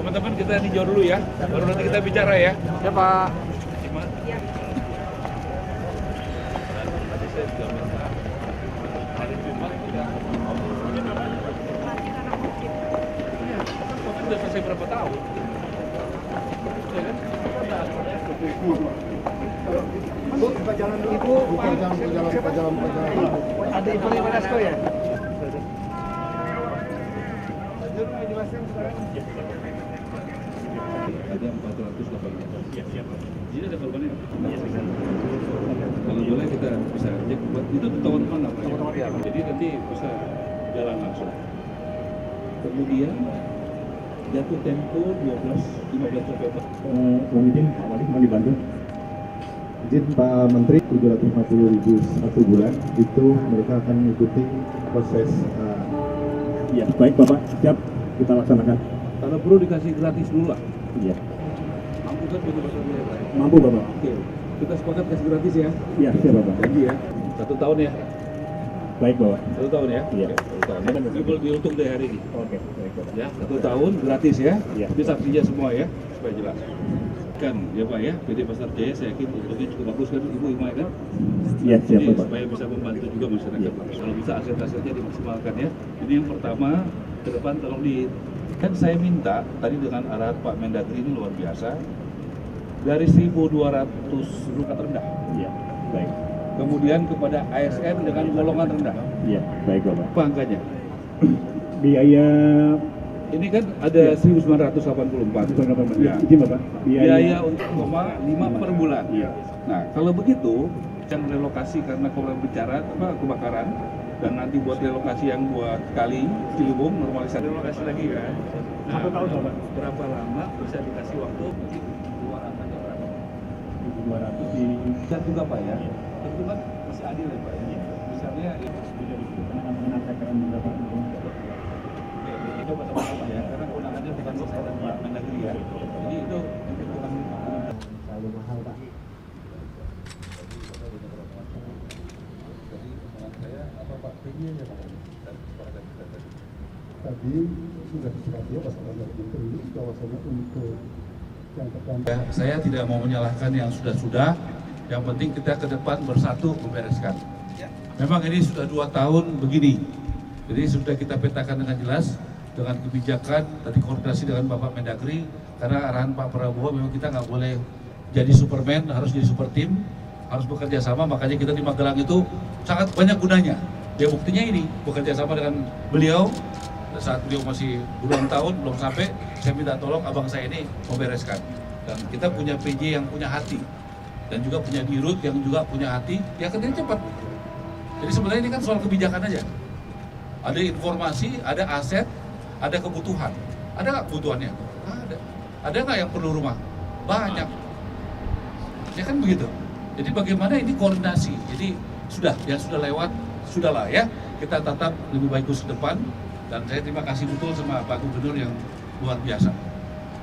Teman-teman kita ninjau dulu ya, baru nanti kita bicara ya. Ya Pak. Iya. Tadi saya juga minta hari Jumat kita. Iya, kan COVID udah selesai berapa tahun? Ya kan? Bu, buka jalan dulu Ibu. Buka jalan. Ada Ibu Resko ya? Ada 418. Iya, siap. Jadi ada korbannya? Kalau boleh kita bisa cek itu tahun mana Pak? Ya. Jadi nanti bisa jalan langsung. Kemudian jatuh tempo 15 November. Mohon izin Pak Wali, mohon dibantu. Izin Pak Menteri, 750.000 satu bulan itu mereka akan mengikuti proses. Ya, baik Bapak, siap kita laksanakan. Kalau perlu dikasih gratis dulu lah. Iya, Mampu kan begitu Pak? mampu Bapak. Oke, kita sepakat kasih gratis ya. Iya, siap Bapak. Janji ya. 1 tahun ya. Baik Bapak. 1 tahun ya. Iya. Oke, 1 tahun. Ya. Ini boleh dihitung dari hari ini. Oke, baik Bapak. Ya, 1 tahun gratis ya. Iya. Itu saksinya semua ya, supaya jelas. Kan ya Pak ya, PD Pasar Jaya saya yakin untuknya cukup bagus kan Ibu Imai kan? Iya, siap Jadi Bapak. supaya bisa membantu juga masyarakat. Kalau bisa aset-asetnya dimaksimalkan ya. Ini yang pertama, ke depan tolong kan saya minta tadi dengan arahan Pak Mendagri ini luar biasa. Dari 1.200 rupiah terendah. Iya, baik. Kemudian kepada ASN dengan golongan rendah. Iya, baik Bapak. Apa angkanya? Biaya Ini kan ada 1.984. Ya, izin Bapak. Biaya untuk 5 per bulan. Iya. Nah, kalau begitu, yang relokasi karena korban kebakaran, dan nanti buat relokasi yang buat Kali Ciliwung normalisasi relokasi lagi kan. Nah, 1 tahun Bapak. berapa lama bisa dikasih waktu? Mungkin 200 atau berapa? 200 di Dan juga Pak ya, itu kan masih adil ya Pak ya. Misalnya karena saya keren juga Pak. itu sama-sama ya, karena kewenangannya bukan saya dan Pak Mendagri ya. Jadi itu bukan Terlalu mahal Pak. Tadi sudah disepakati ya Pak Menteri ini kawasannya untuk yang pertama. Ya, saya tidak mau menyalahkan yang sudah-sudah. Yang penting kita ke depan bersatu membereskan. Memang ini sudah 2 tahun begini. Jadi sudah kita petakan dengan jelas, dengan kebijakan, tadi koordinasi dengan Bapak Mendagri, karena arahan Pak Prabowo memang kita nggak boleh jadi Superman, harus jadi super team, harus bekerja sama. Makanya kita di Magelang itu sangat banyak gunanya. Ya buktinya ini, bekerja sama dengan beliau. Saat beliau masih belum tahun, belum sampai, saya minta tolong abang saya ini membereskan. Dan kita punya PJ yang punya hati, dan juga punya dirut yang juga punya hati, ya kerjanya cepat. Jadi sebenarnya ini kan soal kebijakan aja. Ada informasi, ada aset, ada kebutuhan. Ada nggak kebutuhannya? Ada. Ada nggak yang perlu rumah? Banyak. Ya kan begitu. Jadi bagaimana ini koordinasi? Jadi yang sudah lewat, sudahlah ya. Kita tatap lebih bagus ke depan. Dan saya terima kasih betul sama Pak Gubernur yang luar biasa.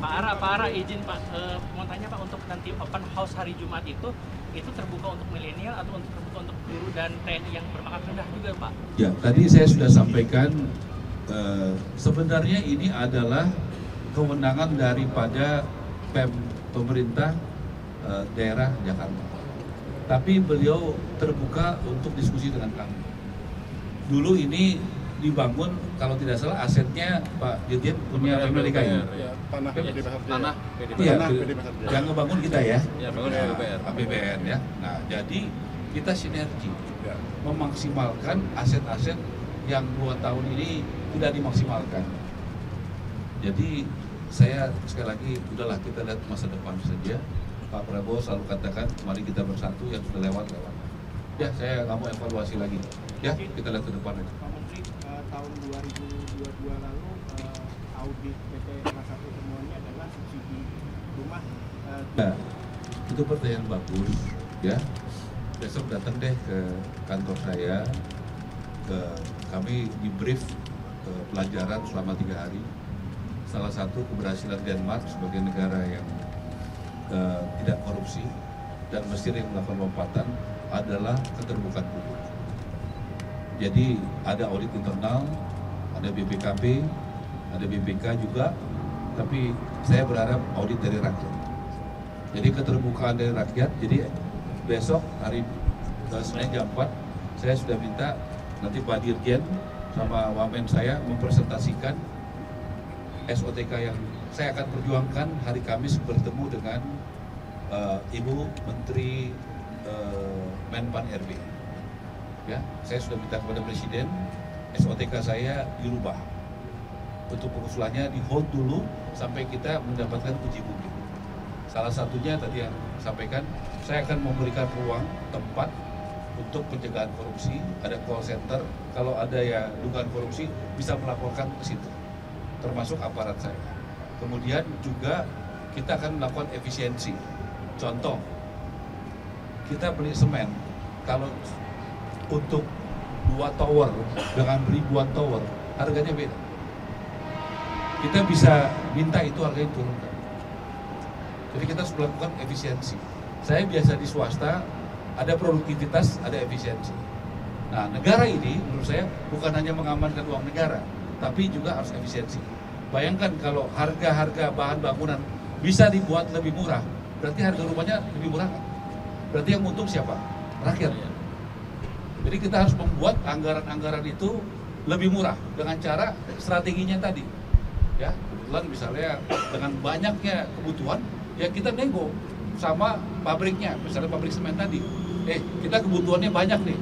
Pak Ara izin Pak, mau tanya Pak, untuk nanti open house hari Jumat itu terbuka untuk milenial atau terbuka untuk guru dan TNI yang berpangkat rendah juga Pak? Ya, tadi saya sudah sampaikan sebenarnya ini adalah kewenangan daripada pemerintah daerah Jakarta. Tapi beliau terbuka untuk diskusi dengan kami. Dulu ini dibangun, kalau tidak salah asetnya Pak Dirjen punya Pemilika ya? Tanah PD Pasar Jaya. Iya, PD Pasar Jaya. yang ngebangun kita ya? Ya, bangun APBN. APBN ya. Nah, jadi kita sinergi Ya. memaksimalkan aset-aset yang 2 tahun ini tidak dimaksimalkan. Jadi saya sekali lagi, udahlah kita lihat masa depan saja. Pak Prabowo selalu katakan, mari kita bersatu, yang sudah lewat. Ya, saya nggak mau evaluasi lagi. Ya, kita lihat ke depan aja. Pak Menteri, tahun 2022 lalu audit PT Pasar temuannya adalah subsidi rumah. Nah, itu pertanyaan bagus ya. Besok datang deh ke kantor saya, kami di brief pelajaran selama 3 hari. Salah satu keberhasilan Denmark sebagai negara yang tidak korupsi dan Mesir yang melakukan lompatan adalah keterbukaan publik. Jadi ada audit internal, ada BPKP, ada BPK juga, tapi saya berharap audit dari rakyat. Jadi keterbukaan dari rakyat. Jadi besok hari Senin jam 4 saya sudah minta nanti Pak Dirjen sama Wamen saya mempresentasikan SOTK yang saya akan perjuangkan hari Kamis bertemu dengan Ibu Menteri Menpan RB. Ya, saya sudah minta kepada Presiden SOTK saya dirubah. Untuk pengusulannya di hold dulu sampai kita mendapatkan uji publik. Salah satunya tadi yang sampaikan, saya akan memberikan ruang tempat untuk pencegahan korupsi, ada call center, kalau ada ya dugaan korupsi bisa melaporkan ke situ, termasuk aparat saya. Kemudian juga kita akan melakukan efisiensi. Contoh, kita beli semen, kalau untuk 2 tower dengan ribuan tower, harganya beda. Kita bisa minta itu harganya turunkan. Jadi kita harus melakukan efisiensi. Saya biasa di swasta, ada produktivitas, ada efisiensi. Nah, negara ini menurut saya bukan hanya mengamankan uang negara, tapi juga harus efisiensi. Bayangkan kalau harga-harga bahan bangunan bisa dibuat lebih murah, berarti harga rumahnya lebih murah kan? Berarti yang untung siapa? Rakyat. Jadi kita harus membuat anggaran-anggaran itu lebih murah dengan cara strateginya tadi. Ya, kebetulan misalnya dengan banyaknya kebutuhan, ya kita nego sama pabriknya, misalnya pabrik semen tadi. Kita kebutuhannya banyak nih,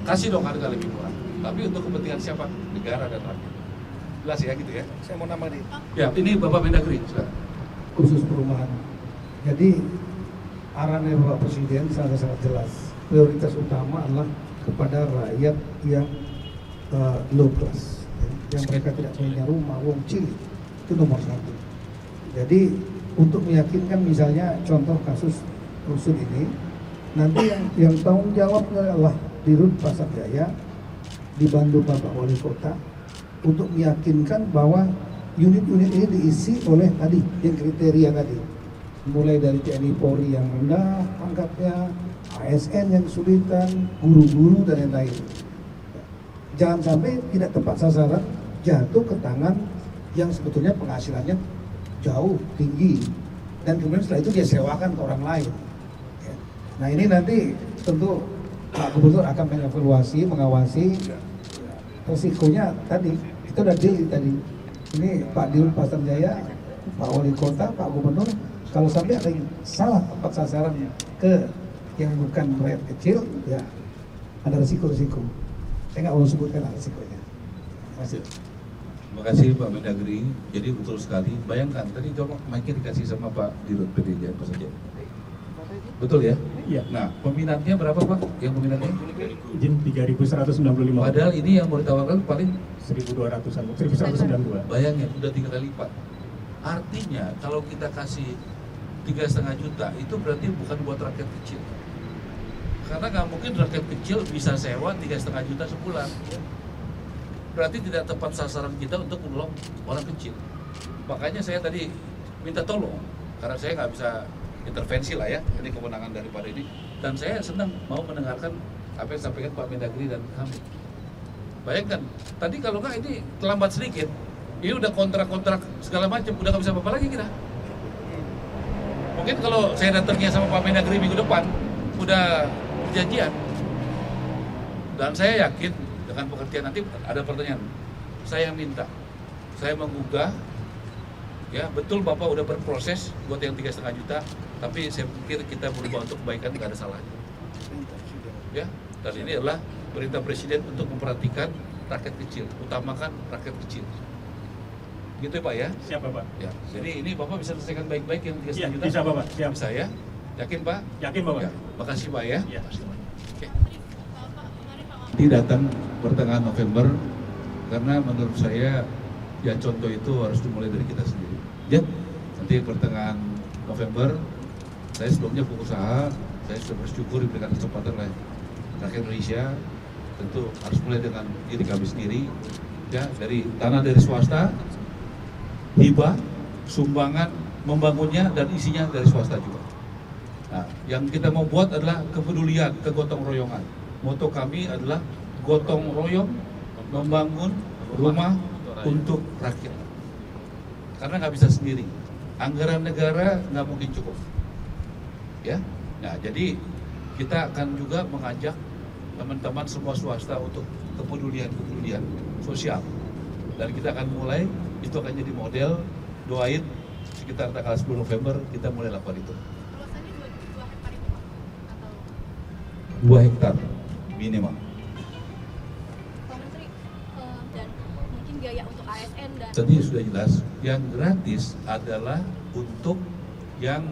kasih dong harga lebih murah. Tapi untuk kepentingan siapa? Negara dan rakyat. Jelas ya gitu ya. Saya mau nambah nih. Ya, ini Bapak Mendagri. Silakan. Khusus perumahan. Jadi arahan Bapak Presiden sangat jelas. Prioritas utama adalah kepada rakyat yang low class, yang mereka tidak punya rumah, wong cilik, itu nomor 1. Jadi untuk meyakinkan misalnya contoh kasus rusun ini, nanti yang tanggung jawabnya adalah Dirut Pasar Jaya dibantu Bapak Wali Kota untuk meyakinkan bahwa unit-unit ini diisi oleh tadi yang kriteria tadi, mulai dari TNI Polri yang rendah pangkatnya, ASN yang kesulitan, guru-guru dan lain-lain. Jangan sampai tidak tepat sasaran, jatuh ke tangan yang sebetulnya penghasilannya jauh tinggi, dan kemudian setelah itu dia sewakan ke orang lain. Nah ini nanti tentu Pak Gubernur akan mengevaluasi, mengawasi. Resikonya tadi, itu udah deal tadi. Ini Pak Dirut Pasar Jaya, Pak Wali Kota, Pak Gubernur, kalau sampai ada yang salah tepat sasaran ke yang bukan rakyat kecil, ya ada resiko-resiko. Saya nggak mau sebutkan resikonya. Terima kasih. Terima kasih Pak Mendagri. Jadi betul sekali. Bayangkan tadi coba mic-nya dikasih sama Pak Dirut PDJ apa saja. Betul ya? Iya. Nah, peminatnya berapa Pak? Yang peminatnya? Izin 3.195. Padahal ini yang mau ditawarkan paling 1.200-an, 1.192. bayangin udah 3 kali lipat. Artinya kalau kita kasih 3,5 juta itu berarti bukan buat rakyat kecil. Karena nggak mungkin rakyat kecil bisa sewa 3,5 juta sebulan. Berarti tidak tepat sasaran kita untuk menolong orang kecil. Makanya saya tadi minta tolong, karena saya nggak bisa intervensi lah ya, ini kewenangan daripada ini. Dan saya senang mau mendengarkan apa yang disampaikan Pak Mendagri dan kami. Bayangkan, tadi kalau nggak ini terlambat sedikit, ini udah kontrak-kontrak segala macam, udah nggak bisa apa-apa lagi kita. Mungkin kalau saya datangnya sama Pak Mendagri minggu depan, udah perjanjian. Dan saya yakin dengan pengertian nanti ada pertanyaan, saya minta, saya menggugah, ya betul Bapak udah berproses buat yang 3,5 juta, tapi saya pikir kita berubah untuk kebaikan nggak ada salahnya. Ya, dan ini adalah perintah Presiden untuk memperhatikan rakyat kecil, utamakan rakyat kecil. Gitu ya Pak ya? Siap Bapak. Ya, jadi ini Bapak bisa selesaikan baik-baik yang 3,5 juta? Bisa Bapak, siap. Bisa ya? Yakin Pak? Yakin Bapak. Ya, makasih Pak ya. Ya. Oke. Ini datang pertengahan November, karena menurut saya ya contoh itu harus dimulai dari kita sendiri. Ya, nanti pertengahan November, saya sebelumnya pengusaha, saya sudah bersyukur diberikan kesempatan oleh rakyat Indonesia, tentu harus mulai dengan diri kami sendiri, ya dari tanah dari swasta, hibah, sumbangan, membangunnya dan isinya dari swasta juga. Nah, yang kita mau buat adalah kepedulian, kegotong royongan. Moto kami adalah gotong royong membangun rumah untuk rakyat. karena nggak bisa sendiri. Anggaran negara nggak mungkin cukup. Ya, nah jadi kita akan juga mengajak teman-teman semua swasta untuk kepedulian sosial. Dan kita akan mulai, itu akan jadi model, doain sekitar tanggal 10 November kita mulai lakukan itu. Luasannya 2 hektar itu Pak? Atau 2 hektar minimal. Pak Menteri, dan mungkin biaya untuk ASN dan Tadi sudah jelas, yang gratis adalah untuk yang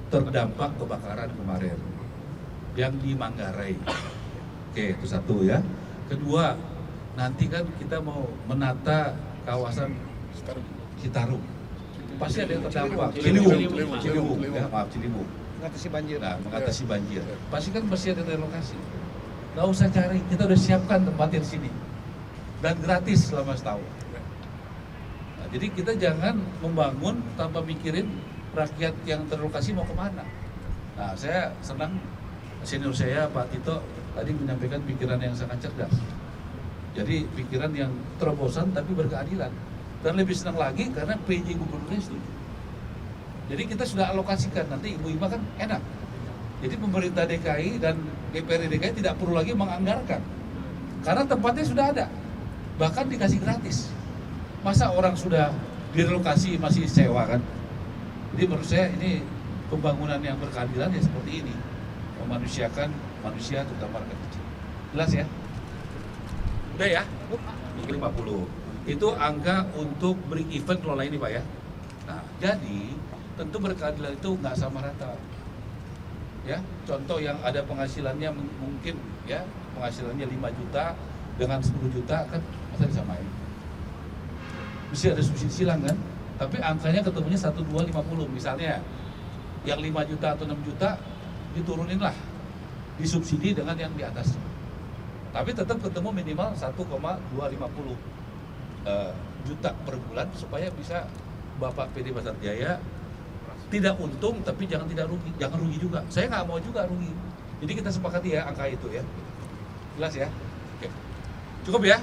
terdampak kebakaran kemarin, yang di Manggarai. Oke, itu satu ya. Kedua, nanti kan kita mau menata kawasan Citarum. Pasti ada yang terdampak. Ciliwung, ya maaf Ciliwung. Mengatasi banjir. Nah, mengatasi banjir. Pasti kan pasti ada relokasi. Nggak usah cari, kita udah siapkan tempatnya di sini. Dan gratis selama setahun. Nah, jadi kita jangan membangun tanpa mikirin rakyat yang terlokasi mau kemana. Nah, saya senang senior saya Pak Tito tadi menyampaikan pikiran yang sangat cerdas. Jadi pikiran yang terobosan tapi berkeadilan. Dan lebih senang lagi karena PJ gubernurnya setuju. Jadi kita sudah alokasikan, nanti Ibu Ima kan enak. Jadi pemerintah DKI dan DPRD DKI tidak perlu lagi menganggarkan. Karena tempatnya sudah ada. Bahkan dikasih gratis. Masa orang sudah direlokasi masih sewa kan? Jadi menurut saya ini pembangunan yang berkeadilan ya seperti ini. Memanusiakan manusia terutama rakyat kecil. Jelas ya? Udah ya? Mungkin 50. Itu angka untuk break even kelola ini Pak ya. Nah, jadi tentu berkeadilan itu nggak sama rata. Ya, contoh yang ada penghasilannya mungkin ya penghasilannya 5 juta dengan 10 juta kan masa disamain. Mesti ada subsidi silang kan? Tapi angkanya ketemunya 1250 misalnya. Yang 5 juta atau 6 juta diturunin lah. Disubsidi dengan yang di atas. Tapi tetap ketemu minimal 1,250 juta per bulan supaya bisa Bapak PD Pasar Jaya tidak untung tapi jangan rugi juga. Saya nggak mau juga rugi. Jadi kita sepakati ya angka itu ya. Jelas ya? Oke. Cukup ya?